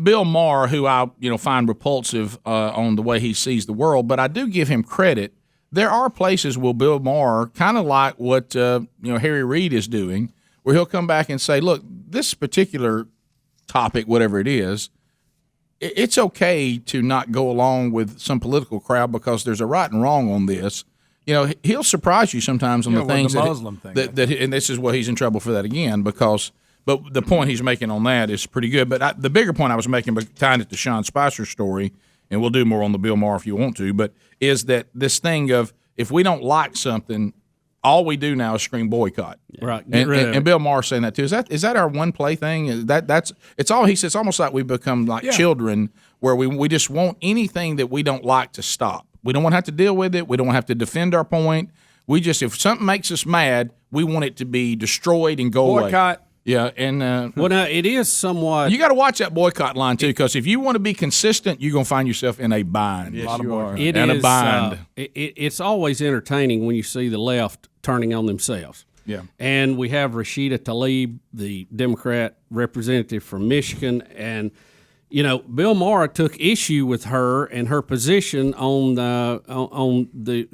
Bill Maher, who I find repulsive on the way he sees the world, but I do give him credit. There are places where Bill Maher, kind of like what Harry Reid is doing, where he'll come back and say, "Look, this particular topic, whatever it is, it's okay to not go along with some political crowd because there's a right and wrong on this." He'll surprise you sometimes on the things the Muslim thing. And this is what he's in trouble for that again because. But the point he's making on that is pretty good. But the bigger point I was making, but tying it to Sean Spicer's story, and we'll do more on the Bill Maher if you want to, but is that this thing of if we don't like something, all we do now is scream boycott. Right. And Bill Maher saying that too. Is that our one play thing? It's all he says. It's almost like we've become like children where we just want anything that we don't like to stop. We don't want to have to deal with it. We don't want to have to defend our point. We just, if something makes us mad, we want it to be destroyed and go away. Boycott. Yeah, and well, now it is somewhat. You got to watch that boycott line too, because if you want to be consistent, you're going to find yourself in a bind. Yes, you are. A bind. It's always entertaining when you see the left turning on themselves. Yeah, and we have Rashida Tlaib, the Democrat representative from Michigan, and Bill Maher took issue with her and her position on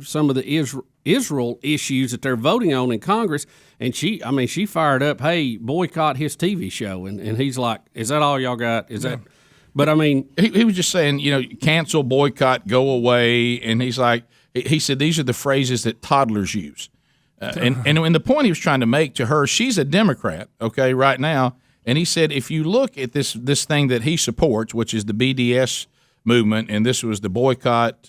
some of the Israel issues that they're voting on in Congress, and she fired up, hey, boycott his TV show, and he's like, is that all y'all got? Is that? But I mean, he was just saying, cancel, boycott, go away, and he's like, he said these are the phrases that toddlers use, and the point he was trying to make to her, she's a Democrat, okay, right now, and he said if you look at this thing that he supports, which is the BDS movement, and this was the boycott,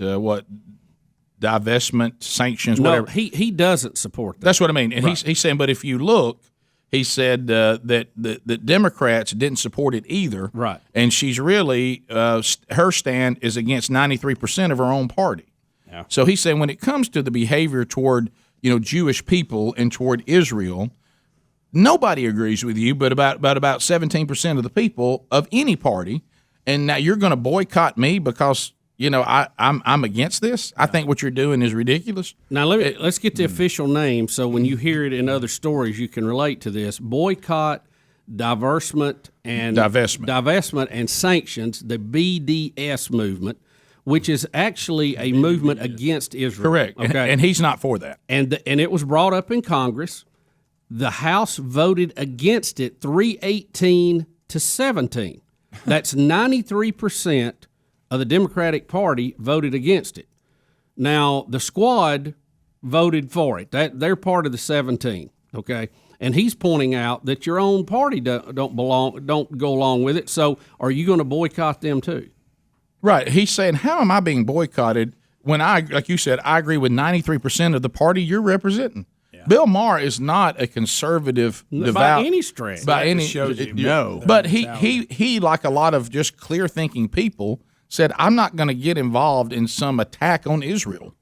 divestment, sanctions, whatever. He doesn't support that. That's what I mean. And he's saying, but if you look, he said that the Democrats didn't support it either. Right. And she's really, her stand is against 93% of her own party. Yeah. So he's saying when it comes to the behavior toward, Jewish people and toward Israel, nobody agrees with you, but about 17% of the people of any party. And now you're going to boycott me because I'm against this. I think what you're doing is ridiculous. Now let's get the official name, so when you hear it in other stories, you can relate to this: boycott, divestment, and sanctions. The BDS movement, which is actually a movement against Israel. Correct. Okay, and he's not for that. And it was brought up in Congress. The House voted against it 318 to 17. That's 93%. Of the Democratic Party voted against it. Now the squad voted for it. They're part of the 17. Okay, and he's pointing out that your own party don't go along with it. So are you going to boycott them too? Right. He's saying, how am I being boycotted when like you said, I agree with 93% of the party you're representing. Yeah. Bill Maher is not a conservative, devout by any stretch. By any shows you no. But he like a lot of just clear thinking people. Said, I'm not going to get involved in some attack on Israel.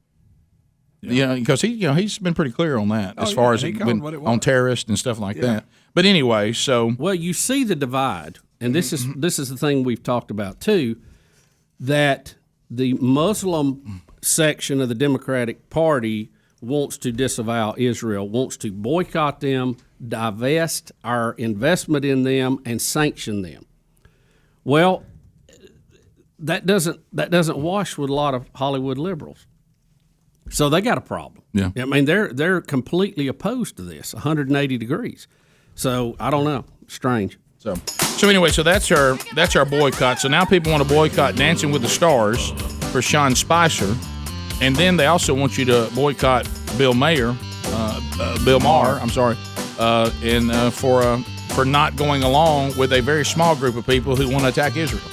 Yeah, because he's been pretty clear on that as far as on terrorists and stuff like that. But anyway, so well, you see the divide, and this is the thing we've talked about too, that the Muslim section of the Democratic Party wants to disavow Israel, wants to boycott them, divest our investment in them, and sanction them. Well, that doesn't wash with a lot of Hollywood liberals. So they got a problem. Yeah. I mean, they're completely opposed to this, 180 degrees. So I don't know. Strange. So anyway, so that's our boycott. So now people want to boycott Dancing with the Stars for Sean Spicer, and then they also want you to boycott Bill Maher, I'm sorry, for not going along with a very small group of people who want to attack Israel.